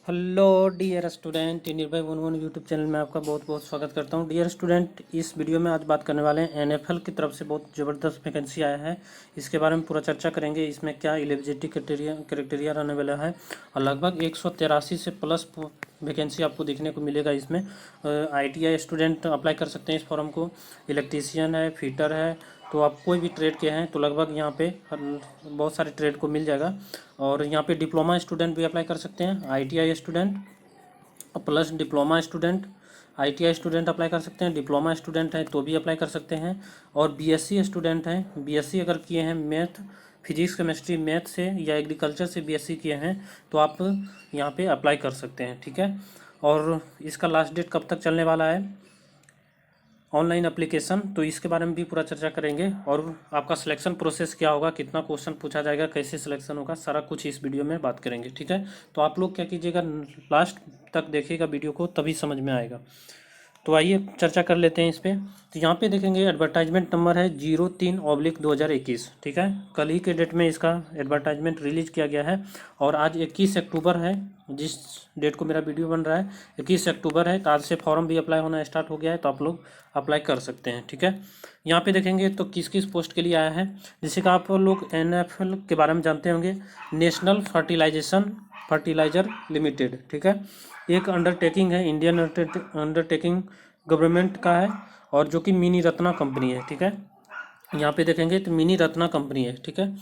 Hello dear student, निर्भय one one YouTube channel में आपका बहुत बहुत स्वागत करता हूं। डियर स्टूडेंट, इस वीडियो में आज बात करने वाले हैं एनएफएल की तरफ से बहुत ज़बरदस्त वैकेंसी आया है। इसके बारे में पूरा चर्चा करेंगे। इसमें क्या एलिजिबिलिटी क्राइटेरिया रहने वाला है और लगभग 183 से प्लस वैकेंसी आपको देखने को मिलेगा। इसमें आईटीआई स्टूडेंट अप्लाई कर सकते हैं इस फॉर्म को। इलेक्ट्रीशियन है, फिटर है, तो आप कोई भी ट्रेड के हैं तो लगभग यहाँ पे बहुत सारे ट्रेड को मिल जाएगा। और यहाँ पे डिप्लोमा स्टूडेंट भी अप्लाई कर सकते हैं, ITI student plus diploma student. ITI student apply कर सकते हैं, डिप्लोमा स्टूडेंट हैं तो भी अप्लाई कर सकते हैं। और बीएससी स्टूडेंट हैं, बीएससी अगर किए हैं मैथ, फिजिक्स, केमिस्ट्री, मैथ से या एग्रीकल्चर से बीएससी किए हैं तो आप यहाँ पे अप्लाई कर सकते हैं। ठीक है। और इसका लास्ट डेट कब तक चलने वाला है, ऑनलाइन एप्लीकेशन, तो इसके बारे में भी पूरा चर्चा करेंगे। और आपका सिलेक्शन प्रोसेस क्या होगा, कितना क्वेश्चन पूछा जाएगा, कैसे सिलेक्शन होगा, सारा कुछ इस वीडियो में बात करेंगे। ठीक है। तो आप लोग क्या कीजिएगा, लास्ट तक देखिएगा वीडियो को, तभी समझ में आएगा। तो आइए चर्चा कर लेते हैं इस पर। तो यहाँ पे देखेंगे एडवर्टाइजमेंट नंबर है 03/2021। ठीक है। कल ही के डेट में इसका एडवर्टाइजमेंट रिलीज किया गया है और आज 21 अक्टूबर है, जिस डेट को मेरा वीडियो बन रहा है 21 अक्टूबर है। तो आज से फॉर्म भी अप्लाई होना स्टार्ट हो गया है, तो आप लोग अप्लाई कर सकते हैं। ठीक है। यहाँ पे देखेंगे तो किस किस पोस्ट के लिए आया है, जैसे कि आप लोग एनएफएल के बारे में जानते होंगे, नेशनल फर्टिलाइजर लिमिटेड। ठीक है। एक अंडरटेकिंग है, इंडियन अंडरटेकिंग गवर्नमेंट का है, और जो कि मिनी रत्ना कंपनी है। ठीक है। यहाँ पे देखेंगे तो मिनी रत्ना कंपनी है। ठीक है।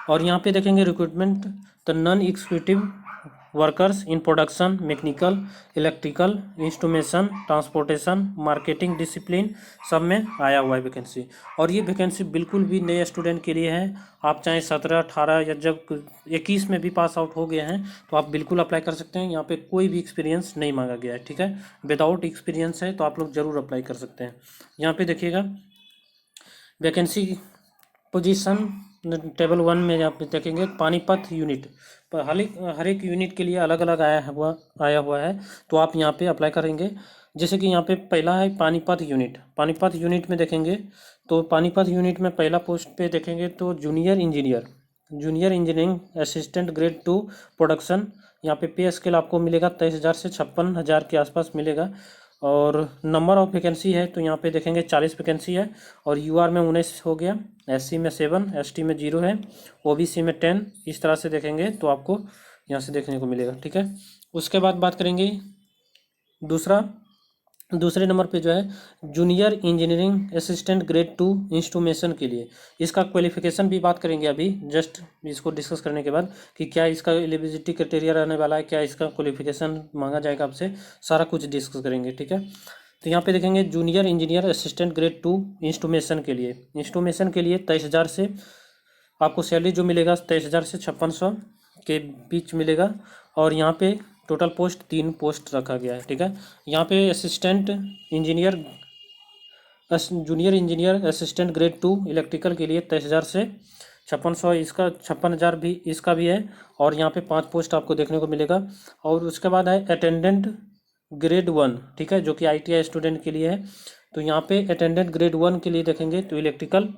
और यहाँ पे देखेंगे रिक्रूटमेंट तो non executive workers in production, mechanical, electrical, instrumentation, transportation, marketing discipline, सब में आया हुआ है वैकेंसी। और ये वैकेंसी बिल्कुल भी नए स्टूडेंट के लिए है। आप चाहे 17, 18 या जब 21 में भी पास आउट हो गए हैं तो आप बिल्कुल अप्लाई कर सकते हैं। यहाँ पे कोई भी एक्सपीरियंस नहीं मांगा गया है। ठीक है। विदाउट एक्सपीरियंस है तो आप लोग ज़रूर अप्लाई कर सकते हैं। यहाँ पे देखिएगा वैकेंसी पोजीशन टेबल 1 में आप देखेंगे पानीपत यूनिट पर हर एक यूनिट के लिए अलग अलग आया हुआ है, तो आप यहाँ पे अप्लाई करेंगे। जैसे कि यहाँ पे पहला है पानीपत यूनिट। पानीपत यूनिट में देखेंगे तो पानीपत यूनिट में पहला पोस्ट पे देखेंगे तो junior engineering assistant grade 2 production. यहाँ पे स्केल आपको मिलेगा 23,000 से 56,000 के आसपास मिलेगा। और नंबर ऑफ वैकेंसी है तो यहाँ पे देखेंगे 40 वैकेंसी है। और यूआर में 19 हो गया, एससी में 7, एसटी में 0 है, ओबीसी में 10। इस तरह से देखेंगे तो आपको यहाँ से देखने को मिलेगा। ठीक है। उसके बाद बात करेंगे दूसरे नंबर पे जो है junior engineering assistant grade 2 instrumentation के लिए। इसका क्वालिफिकेशन भी बात करेंगे अभी, जस्ट इसको डिस्कस करने के बाद कि क्या इसका एलिजिबिलिटी क्राइटेरिया रहने वाला है, क्या इसका क्वालिफिकेशन मांगा जाएगा आपसे, सारा कुछ डिस्कस करेंगे। ठीक है। तो यहाँ पे देखेंगे junior engineer assistant grade 2 instrumentation के लिए 23,000 से आपको सैलरी जो मिलेगा 23,000 से 5600 के बीच मिलेगा। और यहाँ पे टोटल पोस्ट 3 पोस्ट रखा गया है। ठीक है। यहाँ पे junior engineer assistant grade 2 electrical के लिए 23,000 से 5600, इसका 56,000 भी इसका भी है। और यहाँ पे 5 पोस्ट आपको देखने को मिलेगा। और उसके बाद है अटेंडेंट ग्रेड 1। ठीक है, जो कि आईटीआई स्टूडेंट के लिए है। तो यहाँ पे अटेंडेंट ग्रेड 1 के लिए देखेंगे तो इलेक्ट्रिकल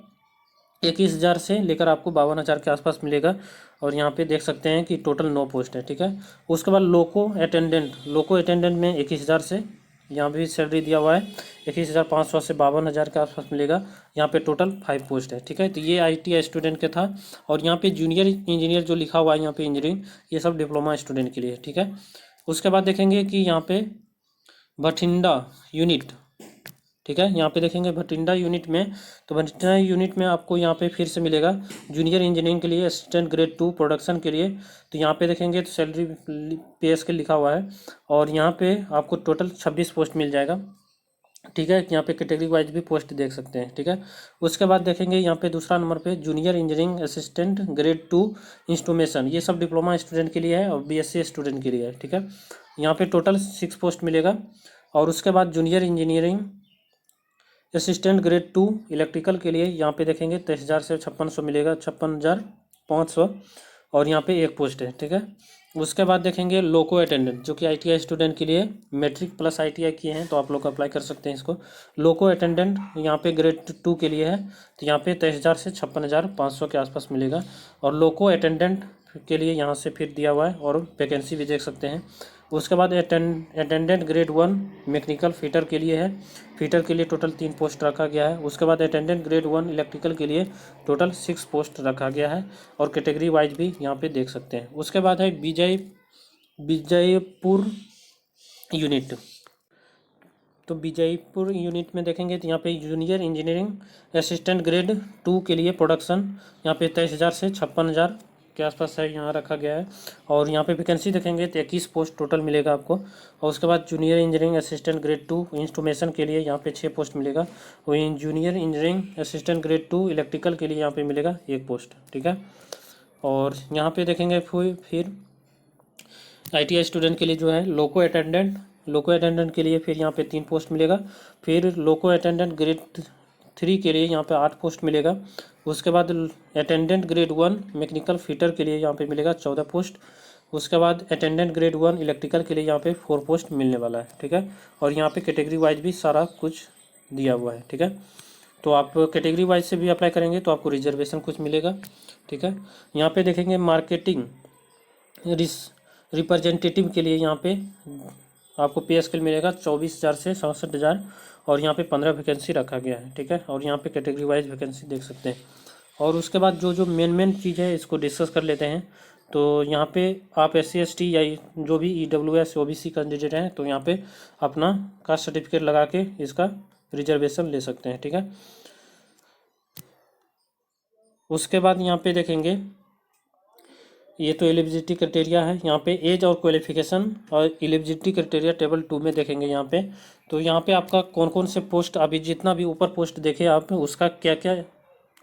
21,000 से लेकर आपको 52,000 के आसपास मिलेगा। और यहाँ पे देख सकते हैं कि टोटल 9 पोस्ट है। ठीक है। उसके बाद लोको अटेंडेंट में 21,000 से, यहाँ भी सैलरी दिया हुआ है 21,500 से 52,000 के आसपास मिलेगा। यहाँ पे टोटल 5 पोस्ट है। ठीक है। तो ये आईटीआई स्टूडेंट के था। और यहाँ पे जूनियर इंजीनियर जो लिखा हुआ है यहाँ पे इंजीनियरिंग, ये सब डिप्लोमा स्टूडेंट के लिए। ठीक है। उसके बाद देखेंगे कि यहाँ पे भटिंडा यूनिट। ठीक है। यहाँ पे देखेंगे भटिंडा यूनिट में, तो भटिंडा यूनिट में आपको यहाँ पे फिर से मिलेगा जूनियर इंजीनियरिंग के लिए असिस्टेंट ग्रेड 2 प्रोडक्शन के लिए। तो यहाँ पे देखेंगे तो सैलरी पे स्केल लिखा हुआ है। और यहाँ पे आपको टोटल 26 पोस्ट मिल जाएगा। ठीक है। यहाँ पे कैटेगरी वाइज भी पोस्ट देख सकते हैं। ठीक है। उसके बाद देखेंगे यहाँ पे दूसरा नंबर पे junior engineering assistant grade 2 instrumentation, ये सब डिप्लोमा स्टूडेंट के लिए है और बीएससी स्टूडेंट के लिए है। ठीक है। यहाँ पे टोटल 6 पोस्ट मिलेगा। और उसके बाद junior engineering assistant grade 2 electrical के लिए यहाँ पे देखेंगे 23,000 से 5600 मिलेगा, 56,500। और यहाँ पे 1 पोस्ट है। ठीक है। उसके बाद देखेंगे लोको अटेंडेंट, जो कि आईटीआई स्टूडेंट के लिए मैट्रिक प्लस आईटीआई किए हैं तो आप लोग अप्लाई कर सकते हैं इसको। लोको अटेंडेंट यहाँ पे ग्रेड 2 के लिए है, तो यहाँ पे 23,000 से 56,500 के आसपास मिलेगा। और लोको अटेंडेंट के लिए यहाँ से फिर दिया हुआ है और वैकेंसी भी देख सकते हैं। उसके बाद अटेंडेंट ग्रेड 1 मैकेनिकल फिटर के लिए है। फिटर के लिए टोटल 3 पोस्ट रखा गया है। उसके बाद अटेंडेंट ग्रेड 1 इलेक्ट्रिकल के लिए टोटल 6 पोस्ट रखा गया है और कैटेगरी वाइज भी यहाँ पे देख सकते हैं। उसके बाद है विजयपुर यूनिट। तो विजयपुर यूनिट में देखेंगे तो यहाँ पे जूनियर इंजीनियरिंग असिस्टेंट ग्रेड 2 के लिए प्रोडक्शन यहाँ पे 23,000 से 56,000 के आसपास है, यहाँ रखा गया है। और यहाँ पे वैकेंसी देखेंगे तो 21 पोस्ट टोटल मिलेगा आपको। और उसके बाद junior engineering assistant grade 2 instrumentation के लिए यहाँ पे 6 पोस्ट मिलेगा। और junior engineering assistant grade 2 electrical के लिए यहाँ पे मिलेगा 1 पोस्ट, ठीक है। और यहाँ पे देखेंगे फिर ITI स्टूडेंट के लिए जो है लोको अटेंडेंट के लिए फिर यहाँ पे 3 पोस्ट मिलेगा। फिर लोको अटेंडेंट ग्रेड 3 के लिए यहाँ पे 8 पोस्ट मिलेगा। उसके बाद अटेंडेंट ग्रेड 1 मैकेनिकल फिटर के लिए यहाँ पे मिलेगा 14 पोस्ट। उसके बाद अटेंडेंट ग्रेड 1 इलेक्ट्रिकल के लिए यहाँ पे 4 पोस्ट मिलने वाला है, ठीक है। और यहाँ पे कैटेगरी वाइज भी सारा कुछ दिया हुआ है, ठीक है। तो आप कैटेगरी वाइज से भी अप्लाई करेंगे तो आपको रिजर्वेशन कुछ मिलेगा, ठीक है। यहाँ पे देखेंगे मार्केटिंग रिप्रेजेंटेटिव के लिए यहाँ पे आपको पे स्केल मिलेगा 24,000 से 67,000 और यहाँ पे 15 वैकेंसी रखा गया है, ठीक है। और यहाँ पे कैटेगरी वाइज वैकेंसी देख सकते हैं। और उसके बाद जो मेन चीज़ है इसको डिस्कस कर लेते हैं। तो यहाँ पे आप SC ST या जो भी EWS OBC कैंडिडेट हैं तो यहाँ पे अपना कास्ट सर्टिफिकेट लगा के इसका रिजर्वेशन ले सकते हैं, ठीक है। उसके बाद यहाँ पे देखेंगे ये तो एलिजिबिलिटी क्राइटेरिया है। यहाँ पे एज और क्वालिफिकेशन और एलिजिबिलिटी क्राइटेरिया टेबल 2 में देखेंगे यहाँ पे। तो यहाँ पे आपका कौन कौन से पोस्ट अभी जितना भी ऊपर पोस्ट देखे आप उसका क्या क्या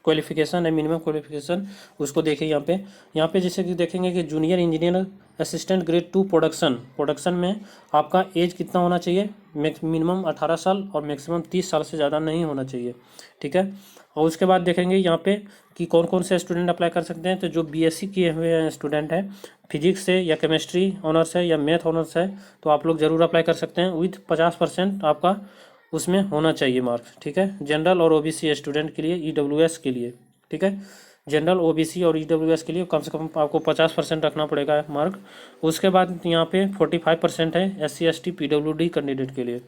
क्वालिफिकेशन है, मिनिमम क्वालिफिकेशन उसको देखिए। यहाँ पे जैसे कि देखेंगे कि junior engineer assistant grade 2 production में आपका एज कितना होना चाहिए, मिनिमम 18 साल और मैक्सिमम 30 साल से ज़्यादा नहीं होना चाहिए, ठीक है। और उसके बाद देखेंगे यहाँ पे कि कौन कौन से स्टूडेंट अप्लाई कर सकते हैं। तो जो BSc किए हुए हैं स्टूडेंट हैं, फिजिक्स से या केमिस्ट्री ऑनर्स है या मैथ ऑनर्स है तो आप लोग ज़रूर अप्लाई कर सकते हैं। विथ 50% आपका उसमें होना चाहिए मार्क्स, ठीक है। जनरल और OBC स्टूडेंट के लिए EWS के लिए, ठीक है। जनरल OBC और EWS के लिए कम से कम आपको 50% रखना पड़ेगा मार्क। उसके बाद यहाँ पे 45% है SC ST PWD कैंडिडेट के लिए।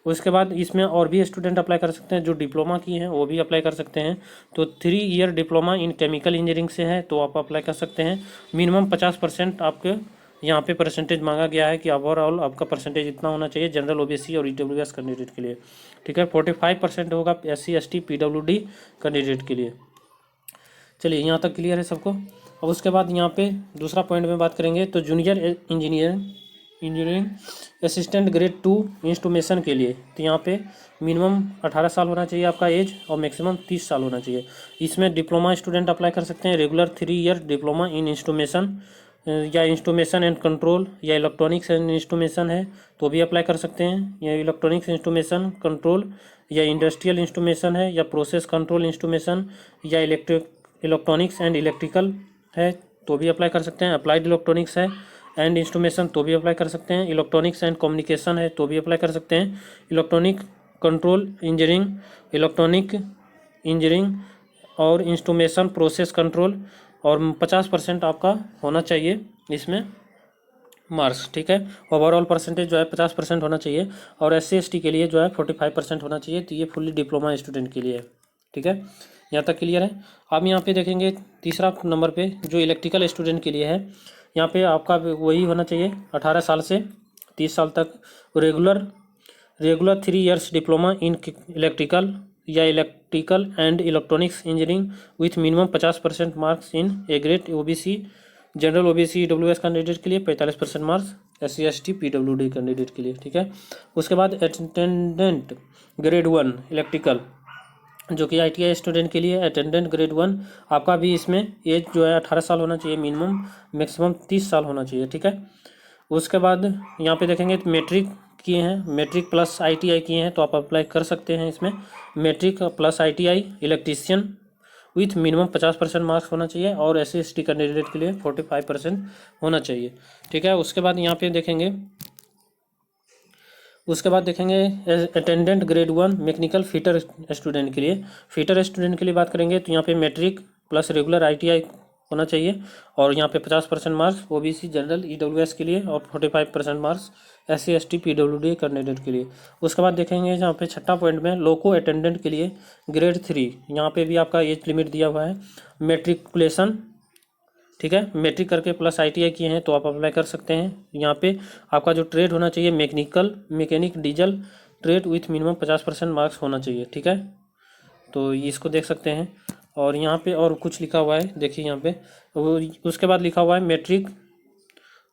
उसके बाद इसमें और भी स्टूडेंट अप्लाई कर सकते हैं जो डिप्लोमा किए हैं वो भी अप्लाई कर सकते हैं। तो 3 year diploma in chemical engineering से है तो आप अप्लाई कर सकते हैं। मिनिमम 50% आपके यहाँ पे परसेंटेज मांगा गया है कि ओवरऑल आपका परसेंटेज इतना होना चाहिए जनरल OBC और EWS कैंडिडेट के लिए, ठीक है। 45% होगा SC ST PWD कैंडिडेट के लिए। चलिए यहाँ तक क्लियर है सबको। अब उसके बाद यहाँ पे दूसरा पॉइंट में बात करेंगे तो junior engineering assistant grade 2 instrumentation के लिए तो यहाँ पे मिनिमम 18 साल होना चाहिए आपका एज और मैक्सिमम 30 साल होना चाहिए। इसमें डिप्लोमा स्टूडेंट अप्लाई कर सकते हैं, regular 3 year diploma in instrumentation या इंस्ट्रूमेशन एंड कंट्रोल या इलेक्ट्रॉनिक्स एंड इंस्ट्रूमेशन है तो भी अप्लाई कर सकते हैं। या इलेक्ट्रॉनिक्स इंस्ट्रूमेशन कंट्रोल या इंडस्ट्रियल इंस्ट्रूमेशन है या प्रोसेस कंट्रोल इंस्ट्रूमेशन या इलेक्ट्रॉनिक्स एंड इलेक्ट्रिकल है तो भी अप्लाई कर सकते हैं। अप्लाइड इलेक्ट्रॉनिक्स है एंड इंस्ट्रूमेशन तो भी अप्लाई कर सकते हैं। इलेक्ट्रॉनिक्स एंड कम्युनिकेशन है तो भी अप्लाई कर सकते हैं। इलेक्ट्रॉनिक कंट्रोल इंजीनियरिंग और इंस्ट्रूमेशन प्रोसेस कंट्रोल और 50% आपका होना चाहिए इसमें मार्क्स, ठीक है। ओवरऑल परसेंटेज जो है 50% होना चाहिए और SC ST के लिए जो है 45% होना चाहिए। तो ये फुल्ली डिप्लोमा स्टूडेंट के लिए है, ठीक है। यहाँ तक क्लियर है। अब यहाँ पे देखेंगे तीसरा नंबर पे जो इलेक्ट्रिकल स्टूडेंट के लिए है। यहाँ पे आपका वही होना चाहिए 18 साल से 30 साल तक। Regular 3 years diploma in electrical या electrical and electronics engineering with minimum 50% marks in A grade OBC general OBC EWS candidate के लिए 45% marks SC ST PWD candidate के लिए, ठीक है। उसके बाद अटेंडेंट ग्रेड 1 इलेक्ट्रिकल जो कि ITI स्टूडेंट के लिए अटेंडेंट ग्रेड 1 आपका भी इसमें एज जो है 18 साल होना चाहिए मिनिमम, मैक्सिमम 30 साल होना चाहिए, ठीक है। उसके बाद यहाँ पे देखेंगे तो मैट्रिक किए हैं, मैट्रिक प्लस ITI किए हैं तो आप अप्लाई कर सकते हैं इसमें। Matric plus ITI electrician with minimum 50% marks होना चाहिए और SC ST कैंडिडेट के लिए 45% होना चाहिए, ठीक है। उसके बाद यहाँ पे देखेंगे attendant grade 1 mechanical fitter student के लिए बात करेंगे तो यहाँ पे मैट्रिक प्लस रेगुलर ITI होना चाहिए। और यहाँ पे 50% मार्क्स ओबीसी जनरल ईडब्ल्यूएस के लिए और 45% marks SC ST PWD candidate के लिए। उसके बाद देखेंगे यहाँ पे छठा पॉइंट में लोको अटेंडेंट के लिए ग्रेड 3, यहाँ पे भी आपका एज लिमिट दिया हुआ है मेट्रिकुलेशन, ठीक है। मैट्रिक करके प्लस आईटीआई किए हैं तो आप अप्लाई कर सकते हैं। यहाँ पे आपका जो ट्रेड होना चाहिए mechanic diesel trade with minimum 50% marks होना चाहिए, ठीक है। तो इसको देख सकते हैं। और यहाँ पे और कुछ लिखा हुआ है, देखिए यहाँ पे उसके बाद लिखा हुआ है मैट्रिक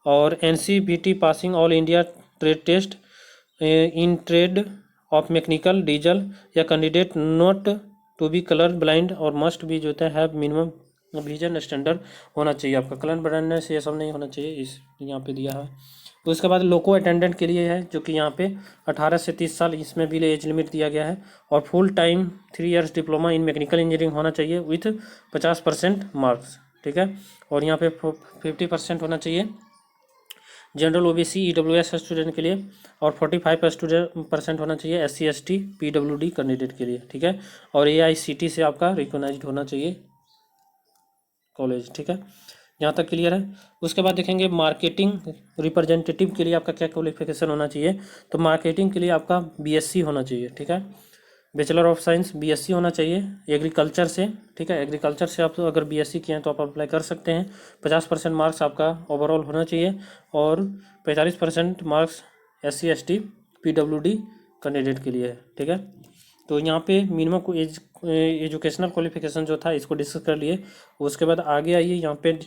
और NCVT passing all India trade test in trade of mechanical diesel या candidate not to be colour blind और मस्ट भी जो है हैव मिनिमम विजन स्टैंडर्ड होना चाहिए। आपका कलर ब्लाइंडनेस ये सब नहीं होना चाहिए, इस यहाँ पे दिया है। तो उसके बाद लोको अटेंडेंट के लिए है जो कि यहाँ पे 18 से 30 साल, इसमें भी एज लिमिट दिया गया है। और full time 3 years diploma in mechanical engineering होना चाहिए विथ 50% मार्क्स, ठीक है। और यहाँ पे 50% होना चाहिए जनरल ओबीसी ईडब्ल्यूएस स्टूडेंट के लिए और 45% होना चाहिए एससी एसटी पीडब्ल्यूडी कैंडिडेट के लिए, ठीक है। और एआईसीटी से आपका रिकॉग्नाइज्ड होना चाहिए कॉलेज, ठीक है। यहाँ तक क्लियर है। उसके बाद देखेंगे मार्केटिंग रिप्रेजेंटेटिव के लिए आपका क्या क्वालिफिकेशन होना चाहिए। तो मार्केटिंग के लिए आपका बीएससी होना चाहिए, ठीक है। बैचलर ऑफ साइंस बीएससी होना चाहिए एग्रीकल्चर से, ठीक है। एग्रीकल्चर से आप तो अगर बीएससी किए हैं तो आप अप्लाई कर सकते हैं। 50% मार्क्स आपका ओवरऑल होना चाहिए और 45% marks SC ST PWD candidate के लिए है, ठीक है। तो यहाँ पे मिनिमम को एजुकेशनल क्वालिफिकेशन जो था इसको डिस्कस कर लिए। उसके बाद आगे आइए, यहाँ पे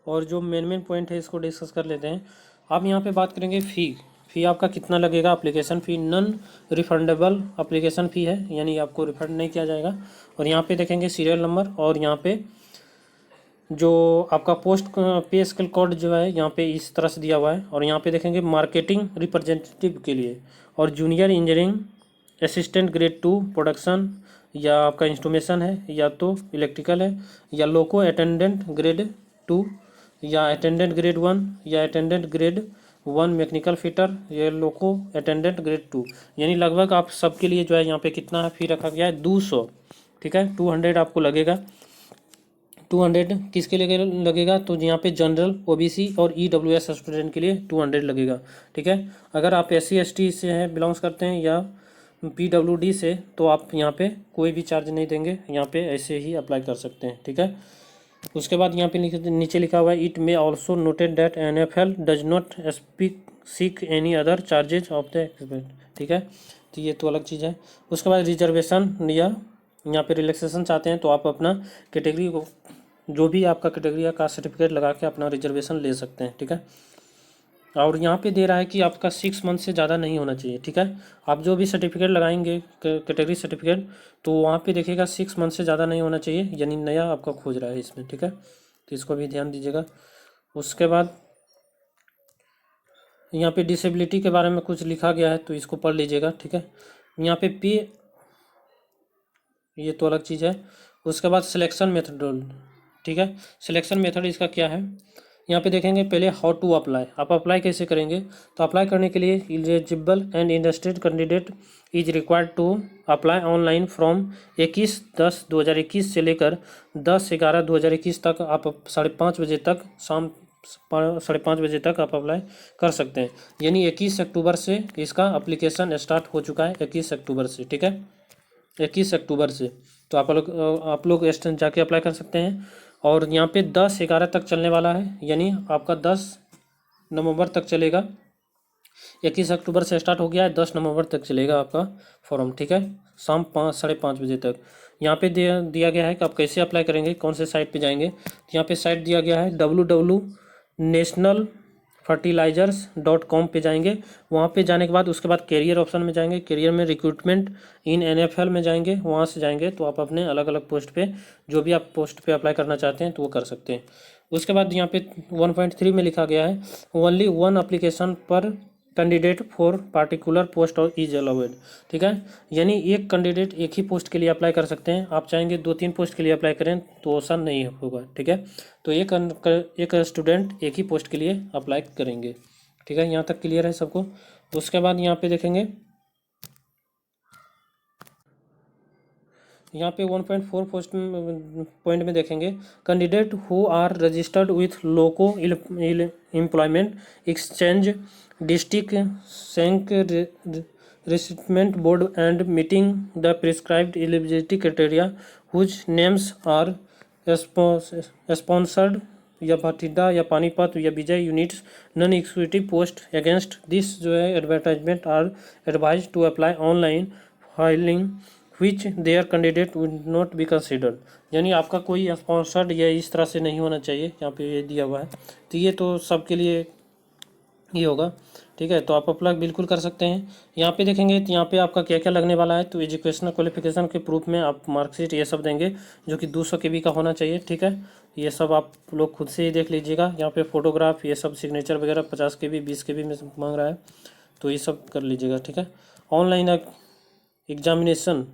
और जो मेन पॉइंट है इसको डिस्कस कर लेते हैं। आप यहाँ पे बात करेंगे फ़ी आपका कितना लगेगा। Application fee non refundable application fee है, यानी आपको रिफंड नहीं किया जाएगा। और यहाँ पे देखेंगे सीरियल नंबर और यहाँ पे जो आपका पोस्ट पे स्केल कोड जो है यहाँ पे इस तरह से दिया हुआ है। और यहाँ पे देखेंगे मार्केटिंग रिप्रेजेंटेटिव के लिए और junior engineering assistant grade 2 production या आपका इंस्ट्रूमेशन है या तो इलेक्ट्रिकल है या लोको अटेंडेंट ग्रेड 2 या अटेंडेंट ग्रेड 1 या अटेंडेंट ग्रेड 1 मैकेनिकल फिटर या लोको अटेंडेंट ग्रेड 2, यानी लगभग आप सबके लिए जो है यहाँ पे कितना फ़ी रखा गया है 200, ठीक है। 200 आपको लगेगा। 200 किसके लिए लगेगा, तो यहाँ पे जनरल ओबीसी और ईडब्ल्यूएस स्टूडेंट के लिए 200 लगेगा, ठीक है। अगर आप एससी एसटी से हैं बिलोंग्स करते हैं या पीडब्ल्यूडी से तो आप यहाँ पे कोई भी चार्ज नहीं देंगे, यहाँ पे ऐसे ही अप्लाई कर सकते हैं, ठीक है। उसके बाद यहाँ पे नीचे लिखा हुआ है it may also noted that NFL does not seek any other charges of the expense, ठीक है। तो ये तो अलग चीज़ है। उसके बाद रिजर्वेशन या यहाँ पे रिलैक्सेशन चाहते हैं तो आप अपना कैटेगरी को जो भी आपका कैटेगरी का सर्टिफिकेट लगा के अपना रिजर्वेशन ले सकते हैं, ठीक है। और यहाँ पे दे रहा है कि आपका 6 मंथ से ज़्यादा नहीं होना चाहिए, ठीक है। आप जो भी सर्टिफिकेट लगाएंगे कैटेगरी सर्टिफिकेट तो वहाँ पे देखिएगा 6 मंथ से ज़्यादा नहीं होना चाहिए, यानी नया आपका खोज रहा है इसमें, ठीक है। तो इसको भी ध्यान दीजिएगा। उसके बाद यहाँ पे डिसेबिलिटी के बारे में कुछ लिखा गया है तो इसको पढ़ लीजिएगा, ठीक है। यहाँ पे ये तो अलग चीज़ है। उसके बाद सिलेक्शन मेथड, ठीक है। सिलेक्शन मेथड इसका क्या है, यहाँ पे देखेंगे पहले हाउ टू अप्लाई, आप अप्लाई कैसे करेंगे। तो अप्लाई करने के लिए eligible and interested candidate is required to apply online from 21/10/2021 से लेकर 10/11/2021 तक। आप 5:30 बजे तक, शाम 5:30 बजे तक आप अप्लाई कर सकते हैं, यानी 21 अक्टूबर से इसका अप्लीकेशन स्टार्ट हो चुका है, 21 अक्टूबर से, ठीक है। 21 अक्टूबर से तो आप लोग जाके अप्लाई कर सकते हैं। और यहाँ पे 10/11 तक चलने वाला है, यानी आपका 10 नवंबर तक चलेगा। 21 अक्टूबर से स्टार्ट हो गया है, 10 नवंबर तक चलेगा आपका फॉर्म, ठीक है, शाम 5-5:30 बजे तक। यहाँ पे दिया गया है कि आप कैसे अप्लाई करेंगे, कौन से साइट पे जाएंगे। तो यहाँ पे साइट दिया गया है www.nationalfertilizers.com पे जाएंगे। वहाँ पे जाने के बाद उसके बाद कैरियर ऑप्शन में जाएंगे, कैरियर में रिक्रूटमेंट इन एनएफएल में जाएंगे, वहाँ से जाएंगे तो आप अपने अलग अलग पोस्ट पे जो भी आप पोस्ट पे अप्लाई करना चाहते हैं तो वो कर सकते हैं। उसके बाद यहाँ पे 1.3 में लिखा गया है ओनली 1 एप्लीकेशन पर कैंडिडेट फॉर पार्टिकुलर पोस्ट और इज अलाउड, ठीक है। यानी एक कैंडिडेट एक ही पोस्ट के लिए अप्लाई कर सकते हैं। आप चाहेंगे 2-3 पोस्ट के लिए अप्लाई करें तो ऐसा नहीं होगा, ठीक है। तो एक स्टूडेंट एक ही पोस्ट के लिए अप्लाई करेंगे, ठीक है। यहाँ तक क्लियर है सबको। उसके बाद यहाँ पे देखेंगे, यहाँ पे 1.4 पोस्ट पॉइंट में देखेंगे, candidate who are registered with local employment exchange district Sainik recruitment board and meeting the prescribed eligibility criteria whose names are sponsored या भटिंडा या पानीपत या Vijay units non executive post against this जो है advertisement are advised to apply online failing which their candidate would not be considered. यानी आपका कोई sponsored या इस तरह से नहीं होना चाहिए, यहाँ पे ये दिया हुआ है। तो ये तो सबके लिए ये होगा, ठीक है। तो आप अप्लाई बिल्कुल कर सकते हैं। यहाँ पे देखेंगे तो यहाँ पे आपका क्या क्या लगने वाला है। तो एजुकेशनल क्वालिफिकेशन के प्रूफ में आप मार्कशीट ये सब देंगे जो कि 200 KB का होना चाहिए, ठीक है। ये सब आप लोग खुद से ही देख लीजिएगा। यहाँ पे फोटोग्राफ ये सब सिग्नेचर वगैरह 50 KB 20 KB में मांग रहा है, तो ये सब कर लीजिएगा, ठीक है। ऑनलाइन एग्जामिनेशन,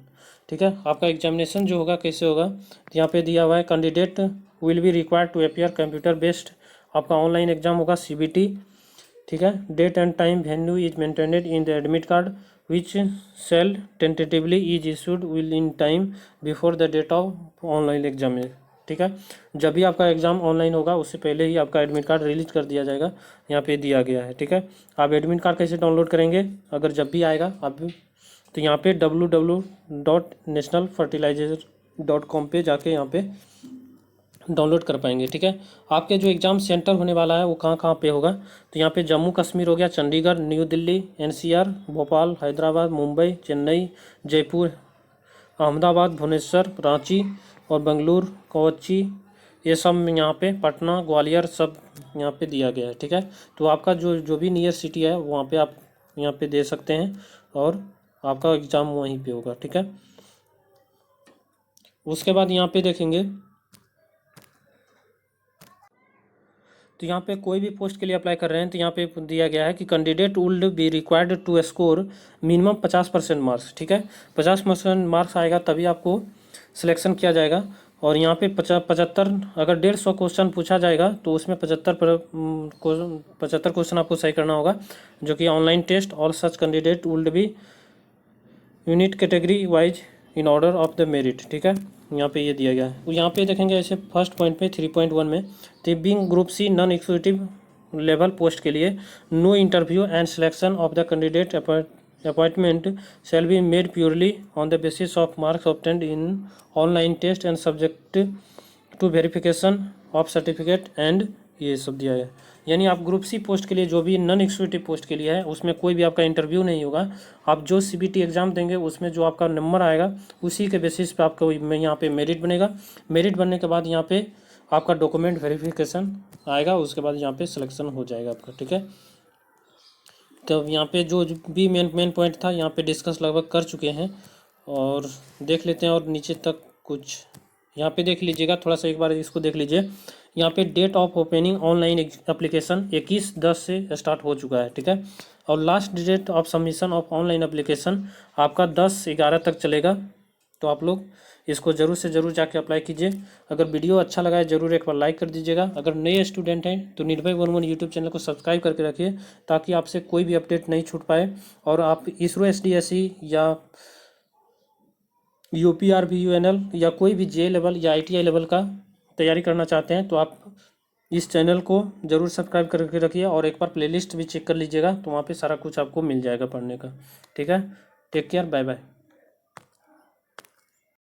ठीक है। आपका एग्जामिनेशन जो होगा कैसे होगा, तो यहाँ पे दिया हुआ है candidate will be required to appear computer based. आपका ऑनलाइन एग्जाम होगा CBT, ठीक है। Date and time venue is maintained in the admit card which shall tentatively is issued will in time before the date of online exam है, ठीक है। जब भी आपका एग्जाम ऑनलाइन होगा उससे पहले ही आपका एडमिट कार्ड रिलीज कर दिया जाएगा, यहाँ पे दिया गया है, ठीक है। आप एडमिट कार्ड कैसे डाउनलोड करेंगे अगर जब भी आएगा आप, तो यहाँ पे www.nationalfertilizer.com पे जाके यहाँ पे डाउनलोड कर पाएंगे, ठीक है। आपके जो एग्ज़ाम सेंटर होने वाला है वो कहाँ कहाँ पे होगा, तो यहाँ पे जम्मू कश्मीर हो गया, चंडीगढ़, न्यू दिल्ली, NCR, भोपाल, हैदराबाद, मुंबई, चेन्नई, जयपुर, अहमदाबाद, भुवनेश्वर, रांची और बेंगलुरु, कोच्चि, ये सब यहाँ पे पटना, ग्वालियर सब यहाँ पे दिया गया है, ठीक है। तो आपका जो भी नियर सिटी है वहाँ पे आप यहाँ पे दे सकते हैं और आपका एग्ज़ाम वहीं पे होगा, ठीक है। उसके बाद यहाँ पे देखेंगे तो यहाँ पे कोई भी पोस्ट के लिए अप्लाई कर रहे हैं तो यहाँ पे दिया गया है कि candidate would be required to score minimum 50% marks, ठीक है। 50% मार्क्स आएगा तभी आपको सिलेक्शन किया जाएगा। और यहाँ पे 75 अगर 150 क्वेश्चन पूछा जाएगा तो उसमें 75 क्वेश्चन आपको सही करना होगा, जो कि ऑनलाइन टेस्ट। और सच candidate would B unit category wise in order of the merit, ठीक है। यहाँ पे ये दिया गया है। यहाँ पे देखेंगे ऐसे फर्स्ट पॉइंट पे 3.1 में, तो being group C non executive level post के लिए no interview and selection of the candidate appointment shall be made purely on the basis of marks obtained in online test and subject to verification of certificate and ये सब दिया है। यानी आप group C post के लिए जो भी नॉन एग्जीक्यूटिव पोस्ट के लिए है उसमें कोई भी आपका इंटरव्यू नहीं होगा। आप जो CBT एग्ज़ाम देंगे उसमें जो आपका नंबर आएगा उसी के बेसिस पे आपका यहाँ पे मेरिट बनेगा। मेरिट बनने के बाद यहाँ पे आपका डॉक्यूमेंट वेरिफिकेशन आएगा, उसके बाद यहाँ पे सिलेक्शन हो जाएगा आपका, ठीक है। तो यहाँ पे जो भी मेन पॉइंट था यहाँ पे डिस्कस लगभग कर चुके हैं और देख लेते हैं। और नीचे तक कुछ यहाँ पे देख लीजिएगा, थोड़ा सा एक बार इसको देख लीजिए। यहाँ पे date of opening online application 21/10 से स्टार्ट हो चुका है, ठीक है। और last date of submission of online application आपका 10/11 तक चलेगा। तो आप लोग इसको ज़रूर से ज़रूर जाके अप्लाई कीजिए। अगर वीडियो अच्छा लगा है ज़रूर एक बार लाइक कर दीजिएगा। अगर नए स्टूडेंट हैं तो निर्भय 11 यूट्यूब चैनल को सब्सक्राइब करके रखिए ताकि आपसे कोई भी अपडेट नहीं छूट पाए। और आप इसरो SDSE या UPRVUNL या कोई भी JEE लेवल या ITI लेवल का तैयारी करना चाहते हैं तो आप इस चैनल को ज़रूर सब्सक्राइब करके रखिए और एक बार प्लेलिस्ट भी चेक कर लीजिएगा, तो वहाँ पे सारा कुछ आपको मिल जाएगा पढ़ने का, ठीक है। Take care, bye bye.